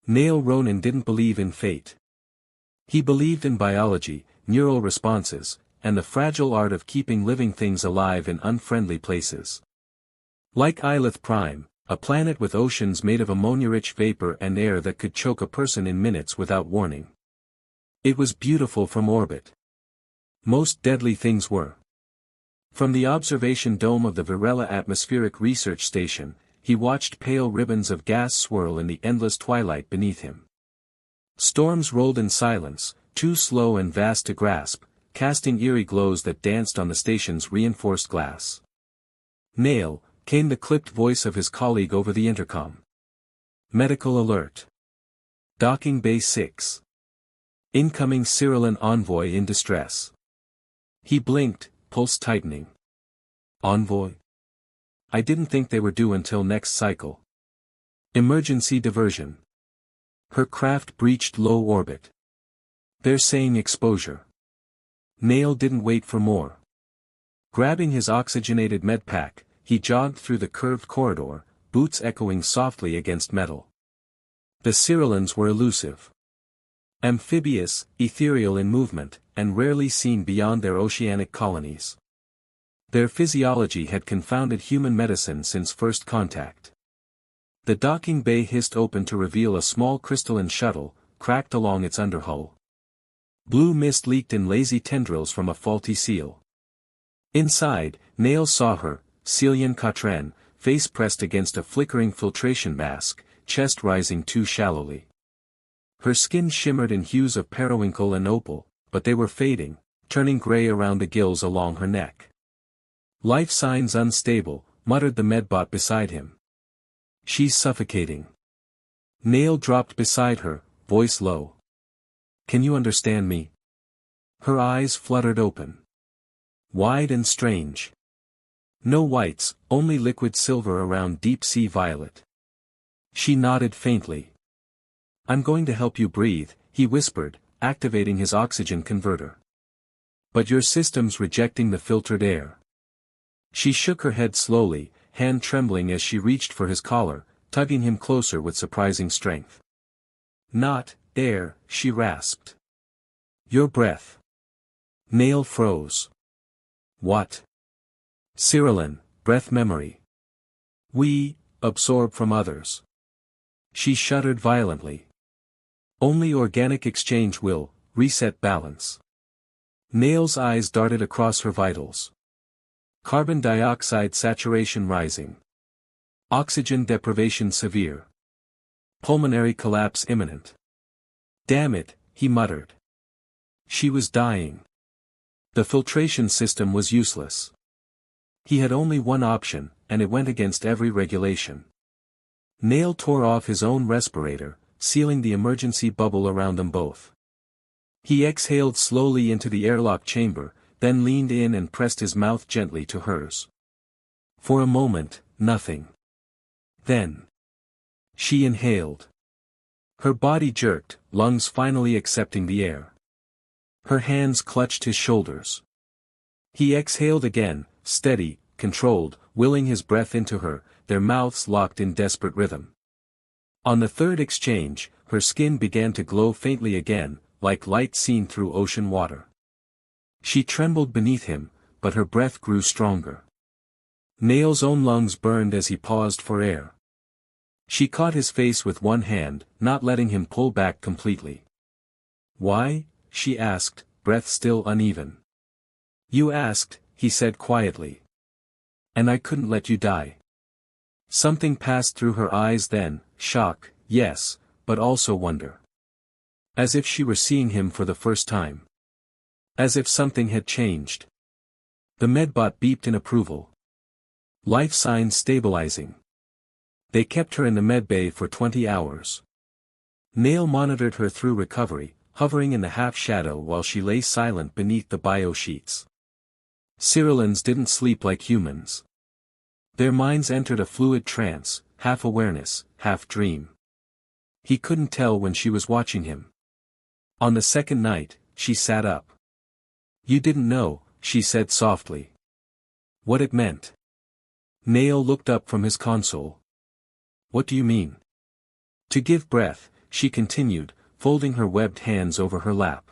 Nail Ronan didn't believe in fate. He believed in biology, neural responses, and the fragile art of keeping living things alive in unfriendly places. Like Ilith Prime, a planet with oceans made of ammonia-rich vapor and air that could choke a person in minutes without warning. It was beautiful from orbit. Most deadly things were. From the observation dome of the Varela Atmospheric Research Station, he watched pale ribbons of gas swirl in the endless twilight beneath him. Storms rolled in silence, too slow and vast to grasp, casting eerie glows that danced on the station's reinforced glass. Nail, came the clipped voice of his colleague over the intercom. Medical alert. Docking Bay 6. Incoming Cyrillan envoy in distress. He blinked, pulse tightening. Envoy? I didn't think they were due until next cycle. Emergency diversion. Her craft breached low orbit. They're saying exposure. Nail didn't wait for more. Grabbing his oxygenated medpack, he jogged through the curved corridor, boots echoing softly against metal. The Cyrillans were elusive. Amphibious, ethereal in movement, and rarely seen beyond their oceanic colonies. Their physiology had confounded human medicine since first contact. The docking bay hissed open to reveal a small crystalline shuttle, cracked along its underhull. Blue mist leaked in lazy tendrils from a faulty seal. Inside, Nail saw her, Celian Katren, face pressed against a flickering filtration mask, chest rising too shallowly. Her skin shimmered in hues of periwinkle and opal, but they were fading, turning gray around the gills along her neck. Life signs unstable, muttered the medbot beside him. She's suffocating. Nail dropped beside her, voice low. Can you understand me? Her eyes fluttered open. Wide and strange. No whites, only liquid silver around deep-sea violet. She nodded faintly. I'm going to help you breathe, he whispered, activating his oxygen converter. But your system's rejecting the filtered air. She shook her head slowly, hand trembling as she reached for his collar, tugging him closer with surprising strength. Not air, she rasped. Your breath. Nail froze. What? Cyrillan, breath memory. We absorb from others. She shuddered violently. Only organic exchange will reset balance. Nail's eyes darted across her vitals. Carbon dioxide saturation rising. Oxygen deprivation severe. Pulmonary collapse imminent. Damn it, he muttered. She was dying. The filtration system was useless. He had only one option, and it went against every regulation. Nail tore off his own respirator, sealing the emergency bubble around them both. He exhaled slowly into the airlock chamber, then leaned in and pressed his mouth gently to hers. For a moment, nothing. Then. She inhaled. Her body jerked, lungs finally accepting the air. Her hands clutched his shoulders. He exhaled again, steady, controlled, willing his breath into her, their mouths locked in desperate rhythm. On the third exchange, her skin began to glow faintly again, like light seen through ocean water. She trembled beneath him, but her breath grew stronger. Nail's own lungs burned as he paused for air. She caught his face with one hand, not letting him pull back completely. Why? She asked, breath still uneven. You asked, he said quietly. And I couldn't let you die. Something passed through her eyes then, shock, yes, but also wonder. As if she were seeing him for the first time. As if something had changed. The medbot beeped in approval. Life signs stabilizing. They kept her in the medbay for 20 hours. Nail monitored her through recovery, hovering in the half-shadow while she lay silent beneath the bio-sheets. Cyrillans didn't sleep like humans. Their minds entered a fluid trance, half awareness, half dream. He couldn't tell when she was watching him. On the second night, she sat up. You didn't know, she said softly. What it meant. Nail looked up from his console. What do you mean? To give breath, she continued, folding her webbed hands over her lap.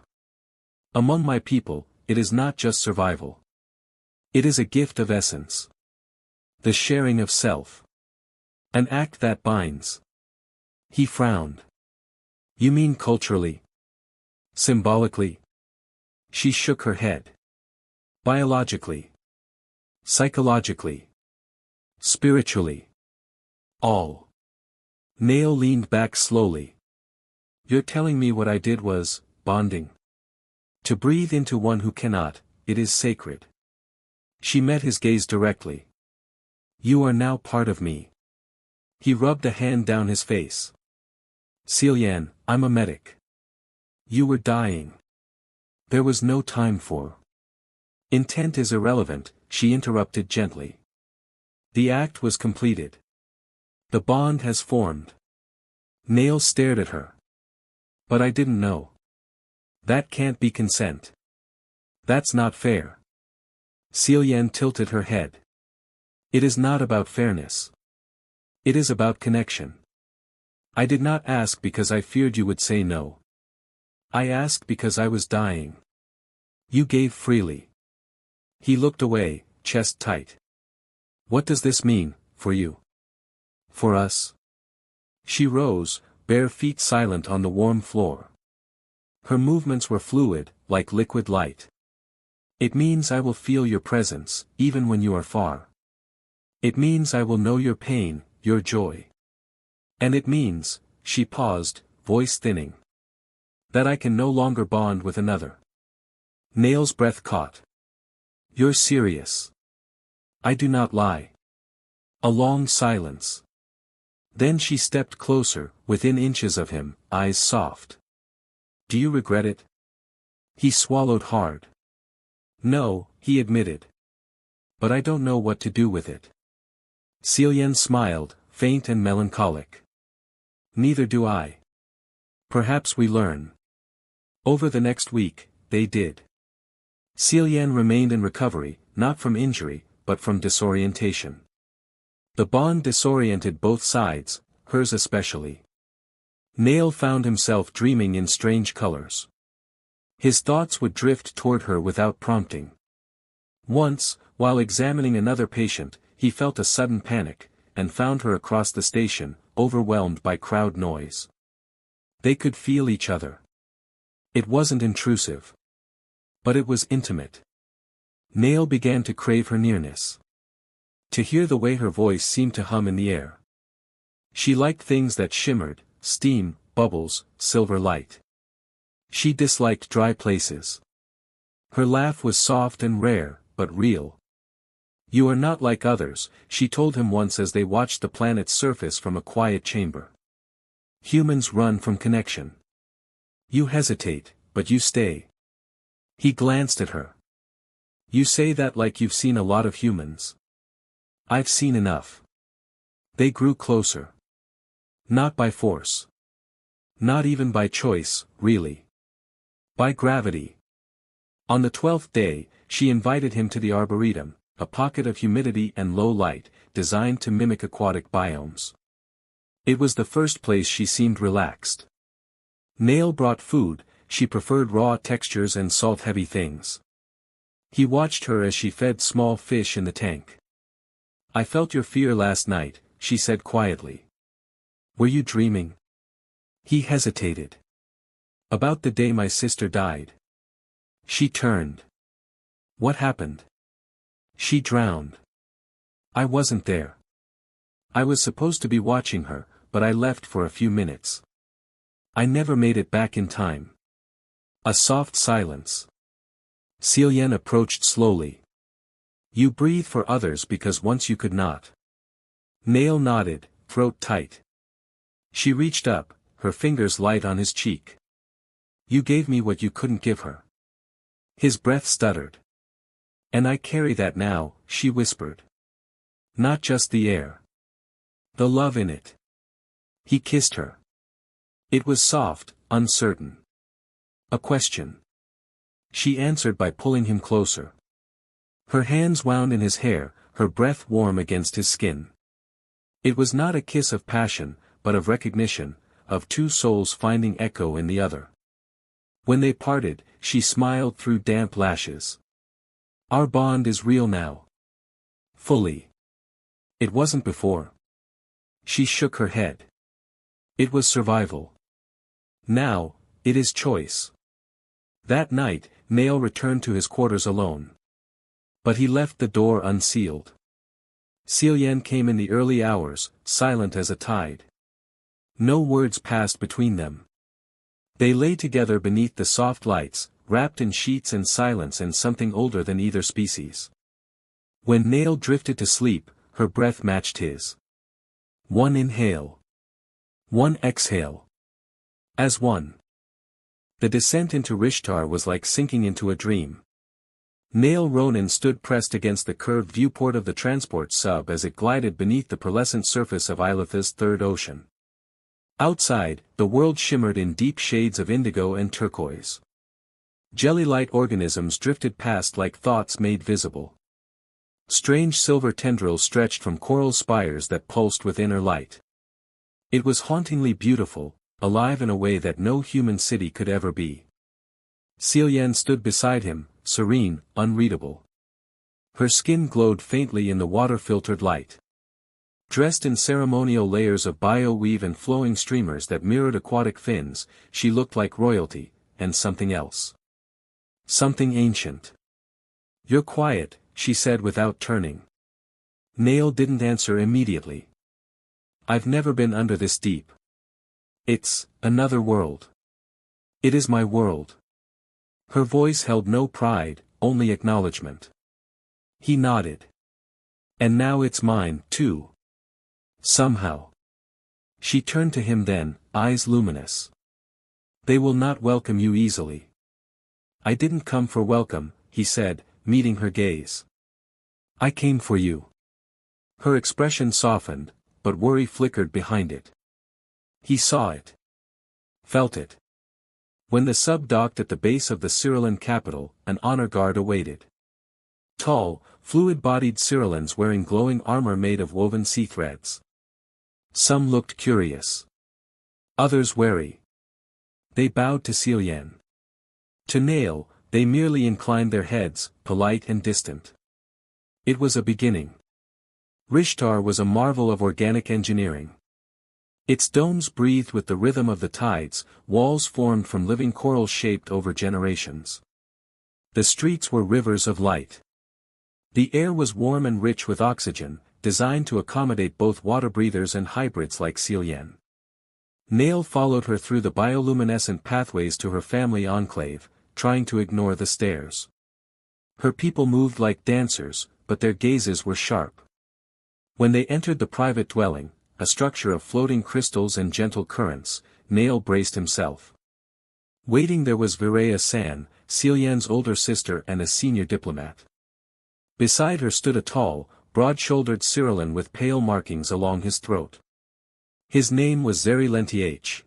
Among my people, it is not just survival. It is a gift of essence. The sharing of self. An act that binds. He frowned. You mean culturally? Symbolically? She shook her head. Biologically. Psychologically. Spiritually. All. Nail leaned back slowly. You're telling me what I did was, bonding. To breathe into one who cannot, it is sacred. She met his gaze directly. You are now part of me. He rubbed a hand down his face. Celine, I'm a medic. You were dying. There was no time for. Intent is irrelevant, she interrupted gently. The act was completed. The bond has formed. Nail stared at her. But I didn't know. That can't be consent. That's not fair. Celine tilted her head. It is not about fairness. It is about connection. I did not ask because I feared you would say no. I asked because I was dying. You gave freely. He looked away, chest tight. What does this mean, for you? For us? She rose, bare feet silent on the warm floor. Her movements were fluid, like liquid light. It means I will feel your presence, even when you are far. It means I will know your pain, your joy. And it means, she paused, voice thinning, that I can no longer bond with another. Nail's breath caught. You're serious. I do not lie. A long silence. Then she stepped closer, within inches of him, eyes soft. Do you regret it? He swallowed hard. No, he admitted. But I don't know what to do with it. Celine smiled, faint and melancholic. Neither do I. Perhaps we learn. Over the next week, they did. Celine remained in recovery, not from injury, but from disorientation. The bond disoriented both sides, hers especially. Nail found himself dreaming in strange colors. His thoughts would drift toward her without prompting. Once, while examining another patient, he felt a sudden panic, and found her across the station, overwhelmed by crowd noise. They could feel each other. It wasn't intrusive. But it was intimate. Nail began to crave her nearness. To hear the way her voice seemed to hum in the air. She liked things that shimmered, steam, bubbles, silver light. She disliked dry places. Her laugh was soft and rare, but real. You are not like others, she told him once as they watched the planet's surface from a quiet chamber. Humans run from connection. You hesitate, but you stay. He glanced at her. You say that like you've seen a lot of humans. I've seen enough. They grew closer. Not by force. Not even by choice, really. By gravity. On the 12th day, she invited him to the arboretum, a pocket of humidity and low light, designed to mimic aquatic biomes. It was the first place she seemed relaxed. Nail brought food, she preferred raw textures and salt-heavy things. He watched her as she fed small fish in the tank. I felt your fear last night, she said quietly. Were you dreaming? He hesitated. About the day my sister died. She turned. What happened? She drowned. I wasn't there. I was supposed to be watching her, but I left for a few minutes. I never made it back in time. A soft silence. Celine approached slowly. You breathe for others because once you could not. Nail nodded, throat tight. She reached up, her fingers light on his cheek. You gave me what you couldn't give her. His breath stuttered. And I carry that now, she whispered. Not just the air. The love in it. He kissed her. It was soft, uncertain. A question. She answered by pulling him closer. Her hands wound in his hair, her breath warm against his skin. It was not a kiss of passion, but of recognition, of two souls finding echo in the other. When they parted, she smiled through damp lashes. Our bond is real now. Fully. It wasn't before. She shook her head. It was survival. Now, it is choice. That night, Nail returned to his quarters alone. But he left the door unsealed. Celine came in the early hours, silent as a tide. No words passed between them. They lay together beneath the soft lights, wrapped in sheets and silence and something older than either species. When Nail drifted to sleep, her breath matched his. One inhale. One exhale. As one. The descent into Rishtar was like sinking into a dream. Nail Ronan stood pressed against the curved viewport of the transport sub as it glided beneath the pearlescent surface of Ilitha's third ocean. Outside, the world shimmered in deep shades of indigo and turquoise. Jelly-like organisms drifted past like thoughts made visible. Strange silver tendrils stretched from coral spires that pulsed with inner light. It was hauntingly beautiful, alive in a way that no human city could ever be. Celine stood beside him, serene, unreadable. Her skin glowed faintly in the water-filtered light. Dressed in ceremonial layers of bio-weave and flowing streamers that mirrored aquatic fins, she looked like royalty, and something else. Something ancient. You're quiet, she said without turning. Nail didn't answer immediately. I've never been under this deep. It's another world. It is my world. Her voice held no pride, only acknowledgement. He nodded. And now it's mine, too. Somehow. She turned to him then, eyes luminous. They will not welcome you easily. I didn't come for welcome, he said, meeting her gaze. I came for you. Her expression softened, but worry flickered behind it. He saw it. Felt it. When the sub docked at the base of the Cyrillan capital, an honor guard awaited. Tall, fluid-bodied Cyrillans wearing glowing armor made of woven sea threads. Some looked curious. Others wary. They bowed to Celine. To Nail, they merely inclined their heads, polite and distant. It was a beginning. Rishtar was a marvel of organic engineering. Its domes breathed with the rhythm of the tides, walls formed from living coral shaped over generations. The streets were rivers of light. The air was warm and rich with oxygen, designed to accommodate both water breathers and hybrids like Celine. Nail followed her through the bioluminescent pathways to her family enclave, trying to ignore the stares. Her people moved like dancers, but their gazes were sharp. When they entered the private dwelling, a structure of floating crystals and gentle currents, Nail braced himself. Waiting there was Viraya San, Celine's older sister and a senior diplomat. Beside her stood a tall, broad-shouldered Cyrillan with pale markings along his throat. His name was Zeri Lentiach.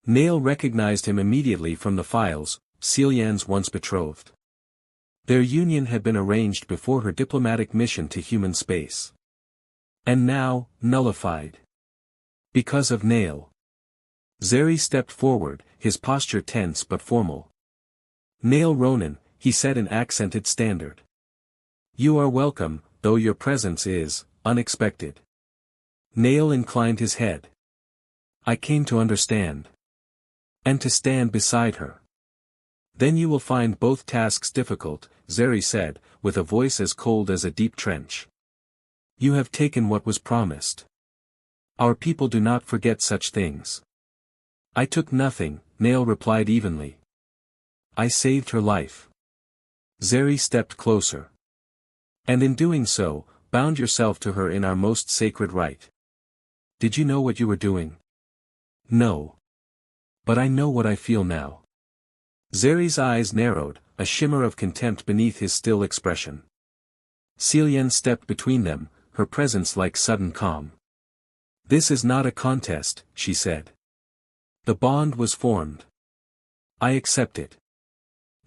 Nail recognized him immediately from the files, Celine's once betrothed. Their union had been arranged before her diplomatic mission to human space. And now, nullified. Because of Nail. Zeri stepped forward, his posture tense but formal. Nail Ronan, he said in accented standard. You are welcome, though your presence is unexpected. Nail inclined his head. I came to understand. And to stand beside her. Then you will find both tasks difficult, Zeri said, with a voice as cold as a deep trench. You have taken what was promised. Our people do not forget such things. I took nothing, Nail replied evenly. I saved her life. Zeri stepped closer. And in doing so, bound yourself to her in our most sacred rite. Did you know what you were doing? No. But I know what I feel now. Zeri's eyes narrowed, a shimmer of contempt beneath his still expression. Celine stepped between them, her presence like sudden calm. This is not a contest, she said. The bond was formed. I accept it.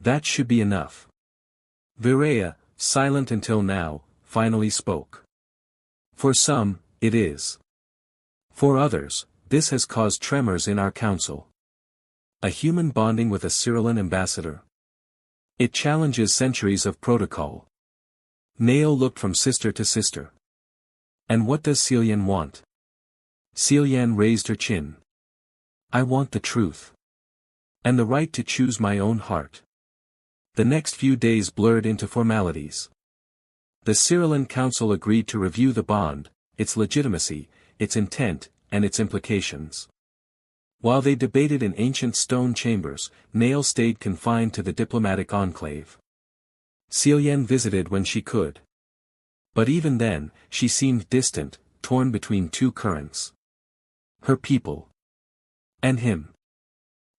That should be enough. Viraya, silent until now, finally spoke. For some, it is. For others, This has caused tremors in our council. A human bonding with a Cyrillan ambassador. It challenges centuries of protocol. Nail looked from sister to sister. And what does Cillian want? Cillian raised her chin. I want the truth. And the right to choose my own heart. The next few days blurred into formalities. The Cyrillan council agreed to review the bond, its legitimacy, its intent, and its implications. While they debated in ancient stone chambers, Nail stayed confined to the diplomatic enclave. Cillian visited when she could. But even then, she seemed distant, torn between two currents. Her people. And him.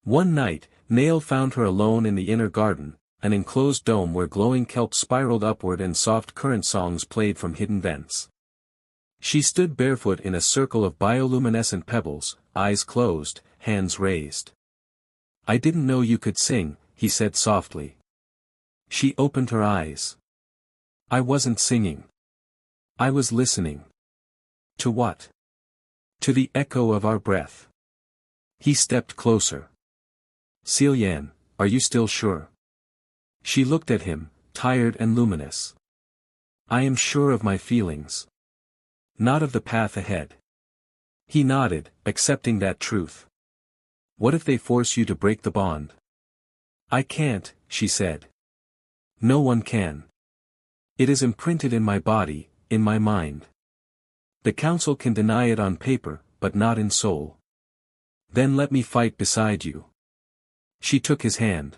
One night, Nail found her alone in the inner garden, an enclosed dome where glowing kelp spiraled upward and soft current songs played from hidden vents. She stood barefoot in a circle of bioluminescent pebbles, eyes closed, hands raised. I didn't know you could sing, he said softly. She opened her eyes. I wasn't singing. I was listening. To what? To the echo of our breath. He stepped closer. Cillian, are you still sure? She looked at him, tired and luminous. I am sure of my feelings. Not of the path ahead. He nodded, accepting that truth. What if they force you to break the bond? I can't, she said. No one can. It is imprinted in my body, in my mind. The council can deny it on paper, but not in soul. Then let me fight beside you. She took his hand.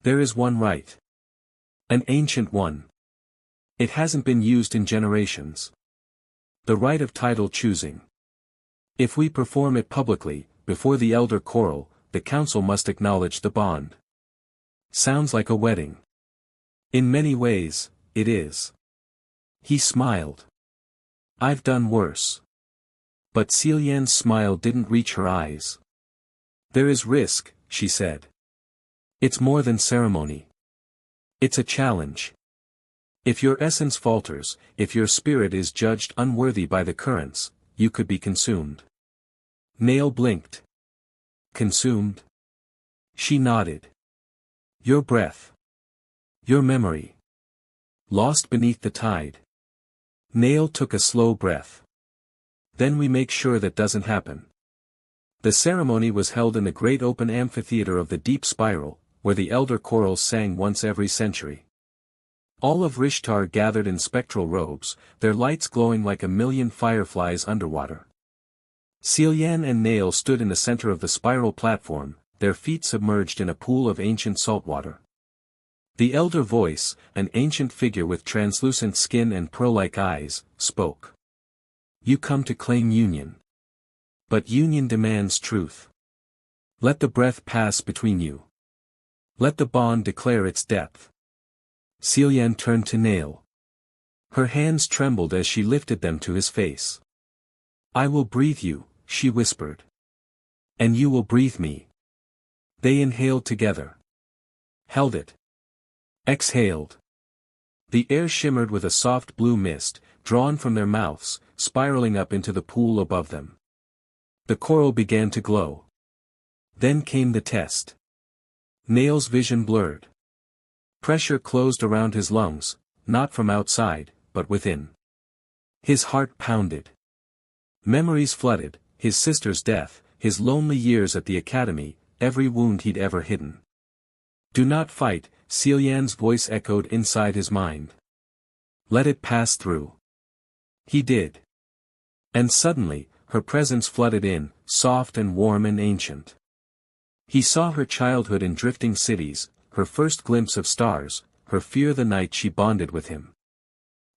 There is one right. An ancient one. It hasn't been used in generations. The right of title choosing. If we perform it publicly, before the elder choral, the council must acknowledge the bond. Sounds like a wedding. In many ways, it is. He smiled. I've done worse. But Cillian's smile didn't reach her eyes. There is risk, she said. It's more than ceremony. It's a challenge. If your essence falters, if your spirit is judged unworthy by the currents, you could be consumed. Nail blinked. Consumed? She nodded. Your breath. Your memory. Lost beneath the tide. Nail took a slow breath. Then we make sure that doesn't happen. The ceremony was held in the great open amphitheater of the deep spiral, where the elder chorals sang once every century. All of Rishtar gathered in spectral robes, their lights glowing like a million fireflies underwater. Cillian and Nail stood in the center of the spiral platform, their feet submerged in a pool of ancient saltwater. The elder voice, an ancient figure with translucent skin and pearl-like eyes, spoke. You come to claim union. But union demands truth. Let the breath pass between you. Let the bond declare its depth. Cillian turned to Nail. Her hands trembled as she lifted them to his face. I will breathe you, she whispered. And you will breathe me. They inhaled together. Held it. Exhaled. The air shimmered with a soft blue mist, drawn from their mouths, spiraling up into the pool above them. The coral began to glow. Then came the test. Nail's vision blurred. Pressure closed around his lungs, not from outside, but within. His heart pounded. Memories flooded, his sister's death, his lonely years at the academy, every wound he'd ever hidden. Do not fight, Cillian's voice echoed inside his mind. Let it pass through. He did. And suddenly, her presence flooded in, soft and warm and ancient. He saw her childhood in drifting cities, her first glimpse of stars, her fear the night she bonded with him.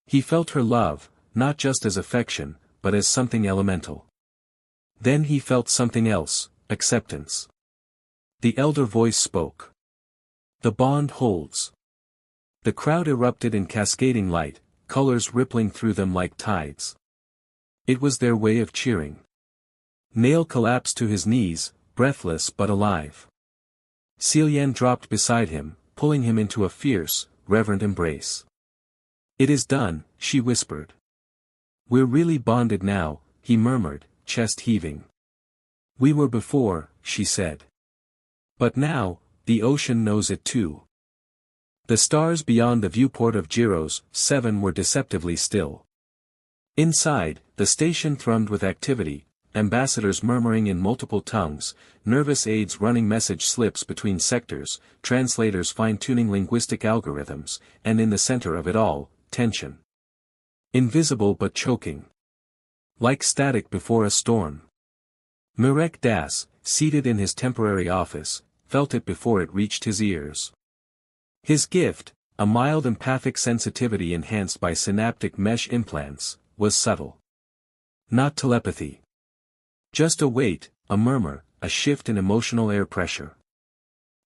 He felt her love, not just as affection, but as something elemental. Then he felt something else, acceptance. The elder voice spoke. The bond holds. The crowd erupted in cascading light, colors rippling through them like tides. It was their way of cheering. Nail collapsed to his knees, breathless but alive. Cillian dropped beside him, pulling him into a fierce, reverent embrace. It is done, she whispered. We're really bonded now, he murmured, chest heaving. We were before, she said. But now, the ocean knows it too. The stars beyond the viewport of Giros 7 were deceptively still. Inside, the station thrummed with activity, ambassadors murmuring in multiple tongues, nervous aides running message slips between sectors, translators fine-tuning linguistic algorithms, and in the center of it all, tension. Invisible but choking. Like static before a storm. Mirek Das, seated in his temporary office, felt it before it reached his ears. His gift, a mild empathic sensitivity enhanced by synaptic mesh implants, was subtle. Not telepathy. Just a weight, a murmur, a shift in emotional air pressure.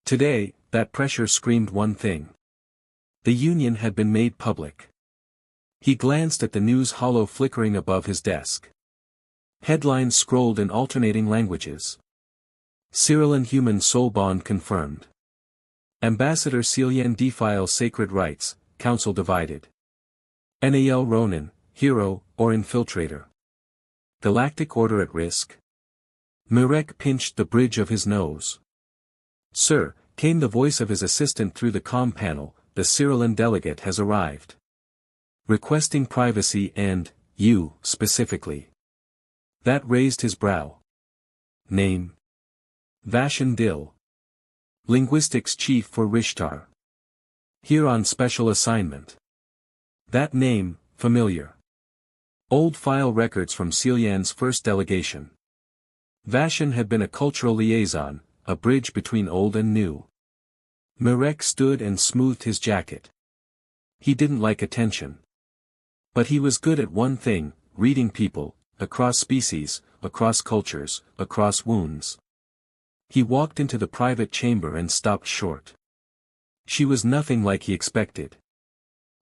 Today, that pressure screamed one thing. The union had been made public. He glanced at the news hollow flickering above his desk. Headlines scrolled in alternating languages. Cyrillian human soul bond confirmed. Ambassador Celian defiles sacred rights, council divided. Nal Ronin, hero, or infiltrator. Galactic order at risk? Mirek pinched the bridge of his nose. Sir, came the voice of his assistant through the comm panel, the Cyrillian delegate has arrived. Requesting privacy and, you, specifically. That raised his brow. Name. Vashan Dil. Linguistics chief for Rishtar. Here on special assignment. That name, familiar. Old file records from Celian's first delegation. Vashan had been a cultural liaison, a bridge between old and new. Mirek stood and smoothed his jacket. He didn't like attention. But he was good at one thing, reading people, across species, across cultures, across wounds. He walked into the private chamber and stopped short. She was nothing like he expected.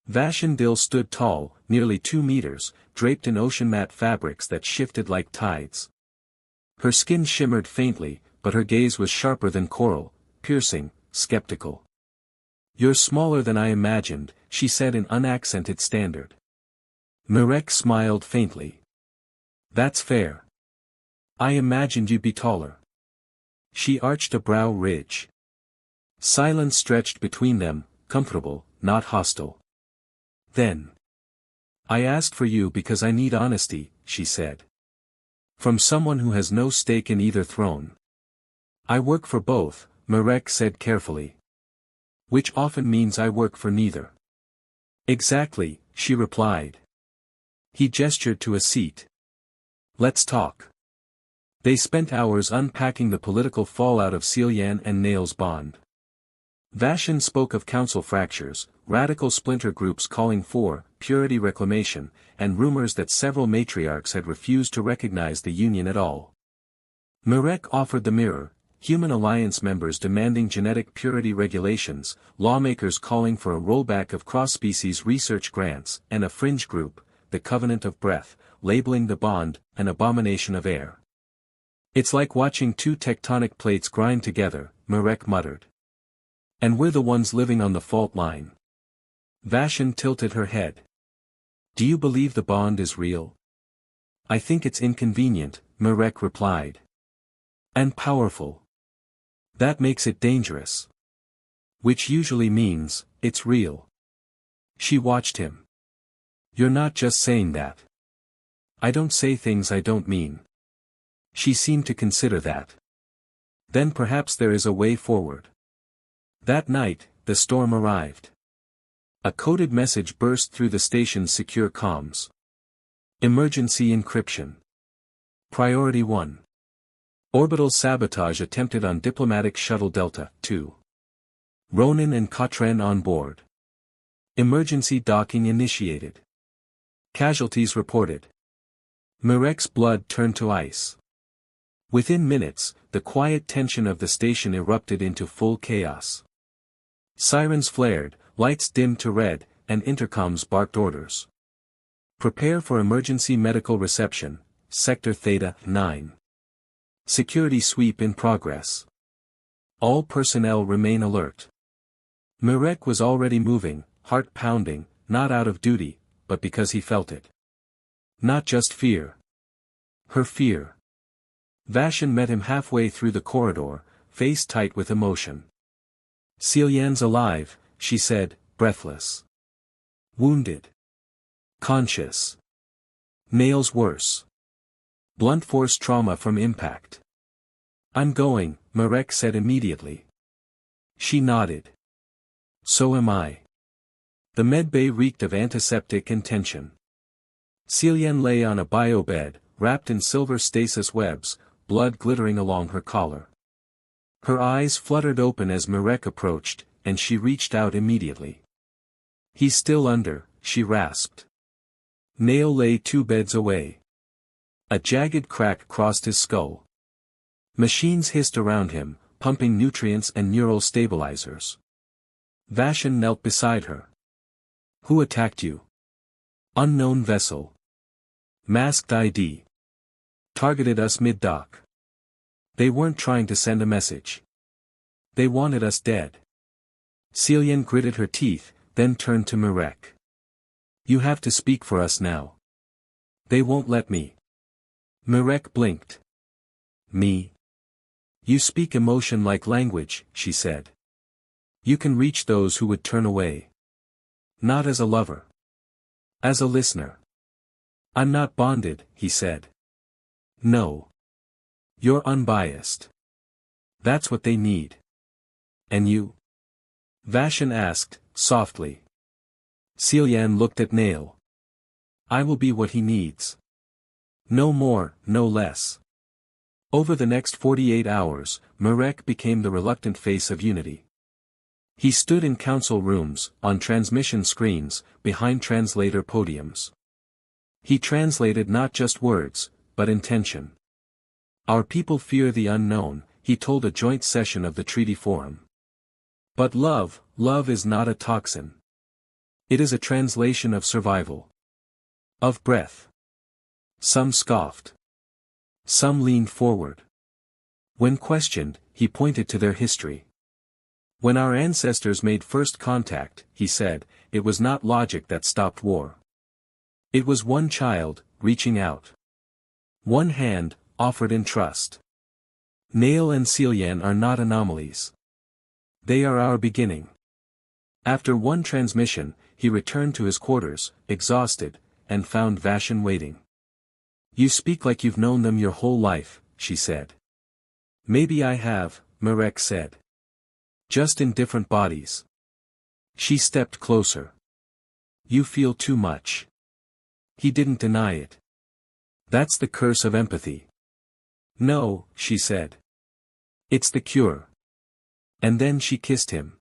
Vashan Dil stood tall, nearly 2 meters, draped in ocean-mat fabrics that shifted like tides. Her skin shimmered faintly, but her gaze was sharper than coral, piercing, skeptical. You're smaller than I imagined, she said in unaccented standard. Mirek smiled faintly. That's fair. I imagined you'd be taller. She arched a brow ridge. Silence stretched between them, comfortable, not hostile. Then. I asked for you because I need honesty, she said. From someone who has no stake in either throne. I work for both, Mirek said carefully. Which often means I work for neither. Exactly, she replied. He gestured to a seat. Let's talk. They spent hours unpacking the political fallout of Celian and Nail's bond. Vashan spoke of council fractures, radical splinter groups calling for purity reclamation, and rumors that several matriarchs had refused to recognize the union at all. Mirek offered the mirror, human alliance members demanding genetic purity regulations, lawmakers calling for a rollback of cross-species research grants, and a fringe group, the Covenant of Breath, labeling the bond an abomination of air. It's like watching 2 tectonic plates grind together, Mirek muttered. And we're the ones living on the fault line. Vashan tilted her head. Do you believe the bond is real? I think it's inconvenient, Mirek replied. And powerful. That makes it dangerous. Which usually means, it's real. She watched him. You're not just saying that. I don't say things I don't mean. She seemed to consider that. Then perhaps there is a way forward. That night, the storm arrived. A coded message burst through the station's secure comms. Emergency encryption. Priority 1. Orbital sabotage attempted on diplomatic shuttle Delta 2. Ronin and Katren on board. Emergency docking initiated. Casualties reported. Mirek's blood turned to ice. Within minutes, the quiet tension of the station erupted into full chaos. Sirens flared, lights dimmed to red, and intercoms barked orders. Prepare for emergency medical reception, Sector Theta 9. Security sweep in progress. All personnel remain alert. Mirek was already moving, heart pounding, not out of duty, but because he felt it. Not just fear. Her fear. Vashon met him halfway through the corridor, face tight with emotion. Celian's alive, she said, breathless. Wounded. Conscious. Nails worse. Blunt force trauma from impact. I'm going, Marek said immediately. She nodded. So am I. The medbay reeked of antiseptic and tension. Celian lay on a biobed, wrapped in silver stasis webs, blood glittering along her collar. Her eyes fluttered open as Marek approached, and she reached out immediately. He's still under, she rasped. Nail lay 2 beds away. A jagged crack crossed his skull. Machines hissed around him, pumping nutrients and neural stabilizers. Vashon knelt beside her. Who attacked you? Unknown vessel. Masked ID. Targeted us mid-dock. They weren't trying to send a message. They wanted us dead. Celian gritted her teeth, then turned to Marek. You have to speak for us now. They won't let me. Marek blinked. Me? You speak emotion like language, she said. You can reach those who would turn away. Not as a lover. As a listener. I'm not bonded, he said. No. You're unbiased. That's what they need. And you? Vashon asked, softly. Celian looked at Nail. I will be what he needs. No more, no less. Over the next 48 hours, Marek became the reluctant face of Unity. He stood in council rooms, on transmission screens, behind translator podiums. He translated not just words, but intention. Our people fear the unknown, he told a joint session of the Treaty Forum. But love is not a toxin. It is a translation of survival. Of breath. Some scoffed. Some leaned forward. When questioned, he pointed to their history. When our ancestors made first contact, he said, it was not logic that stopped war. It was one child, reaching out. One hand, offered in trust. Nail and Celian are not anomalies. They are our beginning. After one transmission, he returned to his quarters, exhausted, and found Vashon waiting. You speak like you've known them your whole life, she said. Maybe I have, Marek said. Just in different bodies. She stepped closer. You feel too much. He didn't deny it. That's the curse of empathy. No, she said. It's the cure. And then she kissed him.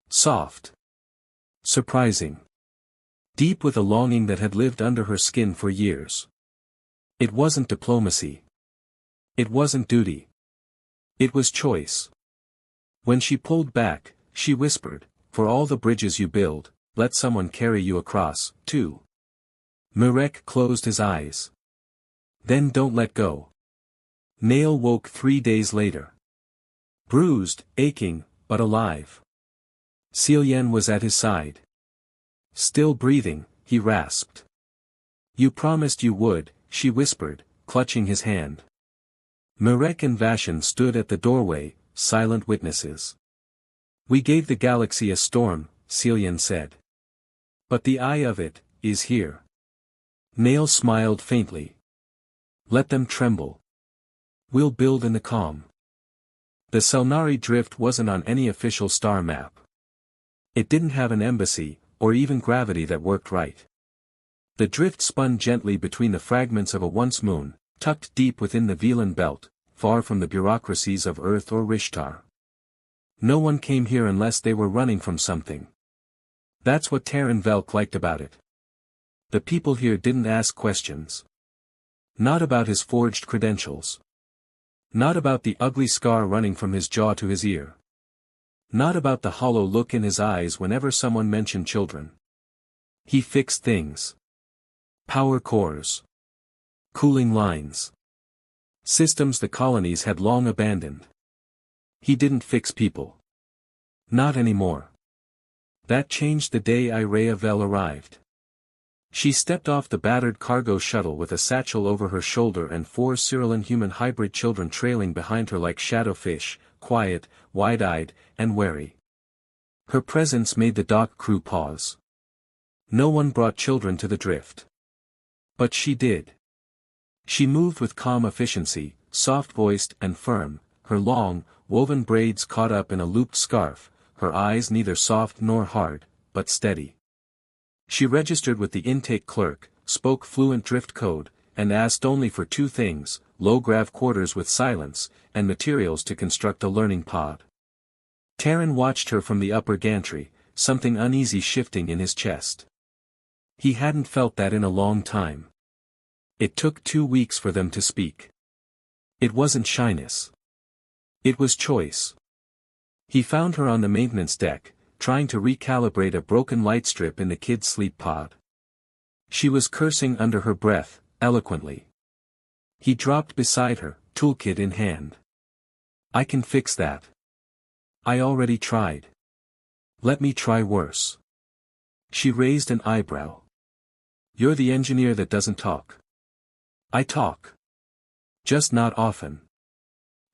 Soft. Surprising. Deep with a longing that had lived under her skin for years. It wasn't diplomacy. It wasn't duty. It was choice. When she pulled back, she whispered, for all the bridges you build, let someone carry you across, too. Marek closed his eyes. Then don't let go. Nail woke 3 days later. Bruised, aching, but alive. Celian was at his side. Still breathing, he rasped. You promised you would, she whispered, clutching his hand. Marek and Vashon stood at the doorway, silent witnesses. We gave the galaxy a storm, Celian said. But the eye of it, is here. Nail smiled faintly. Let them tremble. We'll build in the calm. The Selnari drift wasn't on any official star map. It didn't have an embassy, or even gravity that worked right. The drift spun gently between the fragments of a once moon, tucked deep within the Velan belt, far from the bureaucracies of Earth or Rishtar. No one came here unless they were running from something. That's what Terran Velk liked about it. The people here didn't ask questions. Not about his forged credentials. Not about the ugly scar running from his jaw to his ear. Not about the hollow look in his eyes whenever someone mentioned children. He fixed things. Power cores. Cooling lines. Systems the colonies had long abandoned. He didn't fix people. Not anymore. That changed the day Irea Vel arrived. She stepped off the battered cargo shuttle with a satchel over her shoulder and 4 Cyrillian human hybrid children trailing behind her like shadowfish, quiet, wide-eyed, and wary. Her presence made the dock crew pause. No one brought children to the drift. But she did. She moved with calm efficiency, soft-voiced and firm, her long, woven braids caught up in a looped scarf, her eyes neither soft nor hard, but steady. She registered with the intake clerk, spoke fluent drift code, and asked only for 2 things, low-grav quarters with silence, and materials to construct a learning pod. Terran watched her from the upper gantry, something uneasy shifting in his chest. He hadn't felt that in a long time. It took 2 weeks for them to speak. It wasn't shyness. It was choice. He found her on the maintenance deck, trying to recalibrate a broken light strip in the kid's sleep pod. She was cursing under her breath, eloquently. He dropped beside her, toolkit in hand. I can fix that. I already tried. Let me try worse. She raised an eyebrow. You're the engineer that doesn't talk. I talk. Just not often.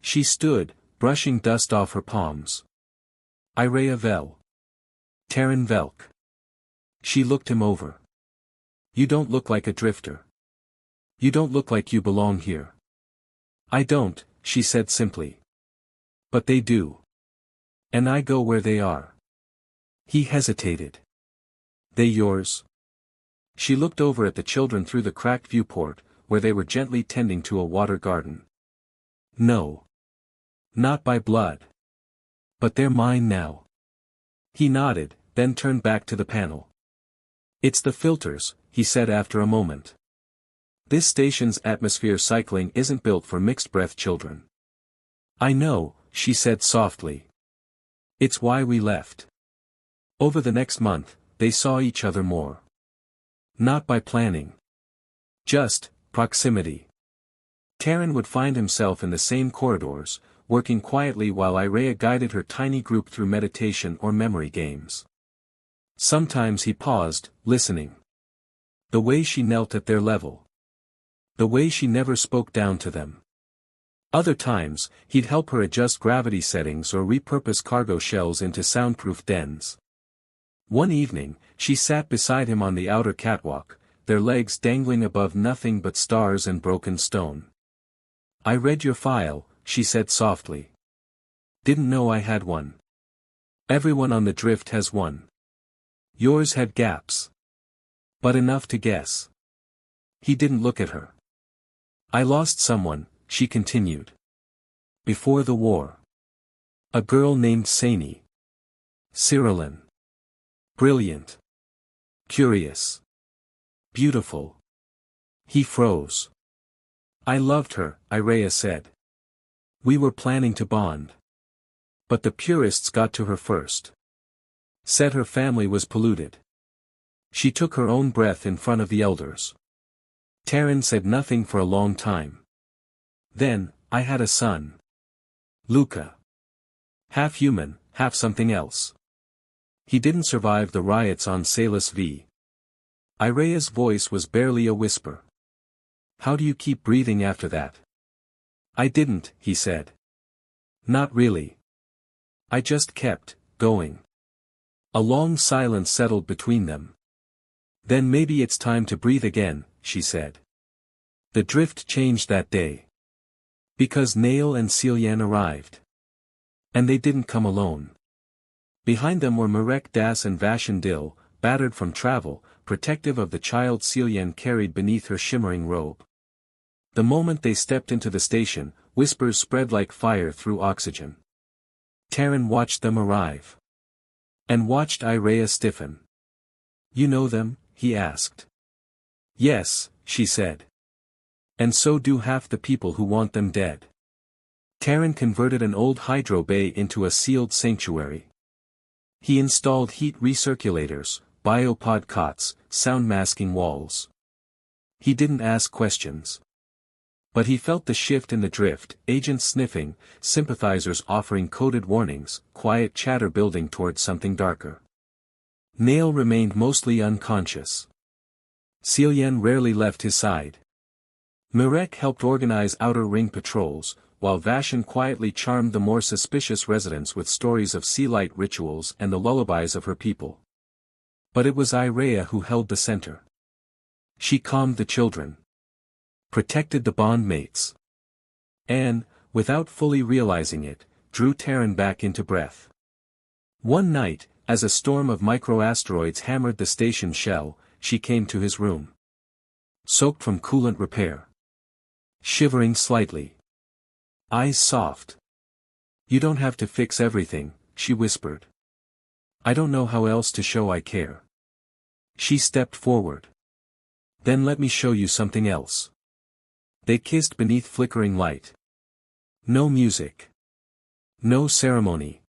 She stood, brushing dust off her palms. Irea Vel. Terran Velk. She looked him over. You don't look like a drifter. You don't look like you belong here. I don't, she said simply. But they do. And I go where they are. He hesitated. They yours? She looked over at the children through the cracked viewport, where they were gently tending to a water garden. No. Not by blood. But they're mine now. He nodded, then turned back to the panel. It's the filters, he said after a moment. This station's atmosphere cycling isn't built for mixed-breath children. I know, she said softly. It's why we left. Over the next month, they saw each other more. Not by planning. Just, proximity. Terran would find himself in the same corridors, working quietly while Irea guided her tiny group through meditation or memory games. Sometimes he paused, listening. The way she knelt at their level. The way she never spoke down to them. Other times, he'd help her adjust gravity settings or repurpose cargo shells into soundproof dens. One evening, she sat beside him on the outer catwalk, their legs dangling above nothing but stars and broken stone. I read your file, she said softly. Didn't know I had one. Everyone on the drift has one. Yours had gaps. But enough to guess. He didn't look at her. I lost someone, she continued. Before the war. A girl named Saini. Cyrillian. Brilliant. Curious. Beautiful. He froze. I loved her, Irea said. We were planning to bond. But the purists got to her first. Said her family was polluted. She took her own breath in front of the elders. Terran said nothing for a long time. Then, I had a son. Luca. Half human, half something else. He didn't survive the riots on Salus V. Irea's voice was barely a whisper. How do you keep breathing after that? I didn't, he said. Not really. I just kept going. A long silence settled between them. Then maybe it's time to breathe again, she said. The drift changed that day. Because Nail and Celian arrived. And they didn't come alone. Behind them were Marek Das and Vashan Dil, battered from travel, protective of the child Celian carried beneath her shimmering robe. The moment they stepped into the station, whispers spread like fire through oxygen. Terran watched them arrive. And watched Irea stiffen. You know them? He asked. Yes, she said. And so do half the people who want them dead. Terran converted an old hydro bay into a sealed sanctuary. He installed heat recirculators, biopod cots, sound-masking walls. He didn't ask questions. But he felt the shift in the drift, agents sniffing, sympathizers offering coded warnings, quiet chatter building towards something darker. Nail remained mostly unconscious. Celine rarely left his side. Mirek helped organize outer ring patrols, while Vashon quietly charmed the more suspicious residents with stories of sea light rituals and the lullabies of her people. But it was Irea who held the center. She calmed the children, protected the bondmates, and, without fully realizing it, drew Terran back into breath. One night, as a storm of microasteroids hammered the station shell, she came to his room. Soaked from coolant repair. Shivering slightly. Eyes soft. "You don't have to fix everything," she whispered. "I don't know how else to show I care." She stepped forward. "Then let me show you something else." They kissed beneath flickering light. No music. No ceremony.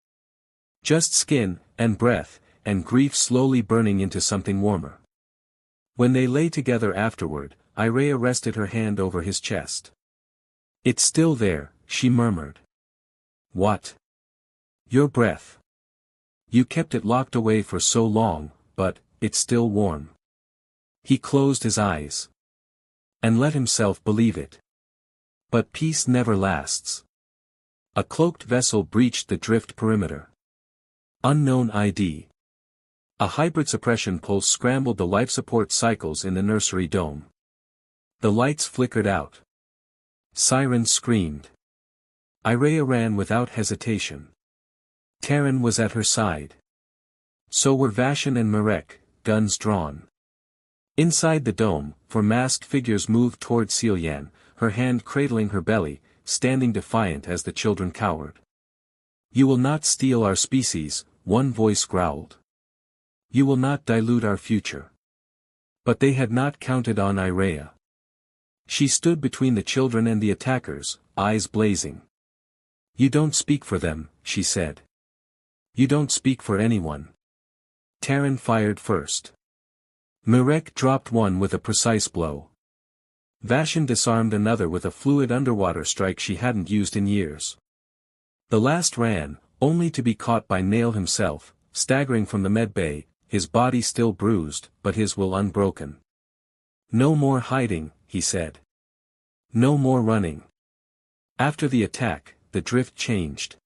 Just skin, and breath, and grief slowly burning into something warmer. When they lay together afterward, Irea rested her hand over his chest. "It's still there," she murmured. "What?" "Your breath. You kept it locked away for so long, but, it's still warm." He closed his eyes. And let himself believe it. But peace never lasts. A cloaked vessel breached the drift perimeter. Unknown ID. A hybrid suppression pulse scrambled the life support cycles in the nursery dome. The lights flickered out. Sirens screamed. Irea ran without hesitation. Terran was at her side. So were Vashon and Mirek, guns drawn. Inside the dome, four masked figures moved toward Celine, her hand cradling her belly, standing defiant as the children cowered. "You will not steal our species," one voice growled. "You will not dilute our future." But they had not counted on Irea. She stood between the children and the attackers, eyes blazing. "You don't speak for them," she said. "You don't speak for anyone." Terran fired first. Mirek dropped one with a precise blow. Vashon disarmed another with a fluid underwater strike she hadn't used in years. The last ran, only to be caught by Nail himself, staggering from the medbay, his body still bruised, but his will unbroken. "No more hiding," he said. "No more running." After the attack, the drift changed.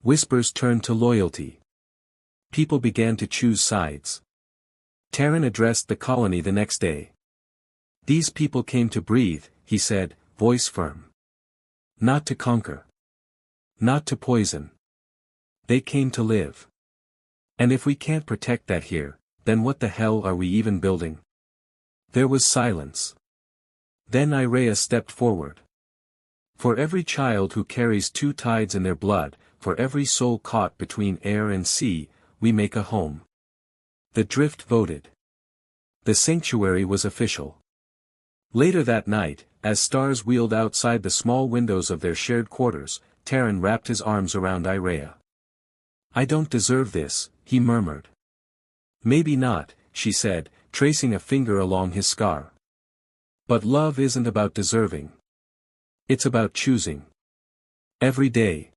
Whispers turned to loyalty. People began to choose sides. Terran addressed the colony the next day. "These people came to breathe," he said, voice firm. "Not to conquer. Not to poison. They came to live. And if we can't protect that here, then what the hell are we even building?" There was silence. Then Irea stepped forward. "For every child who carries two tides in their blood, for every soul caught between air and sea, we make a home." The drift voted. The sanctuary was official. Later that night, as stars wheeled outside the small windows of their shared quarters, Terran wrapped his arms around Irea. "I don't deserve this," he murmured. "Maybe not," she said, tracing a finger along his scar. "But love isn't about deserving. It's about choosing. Every day."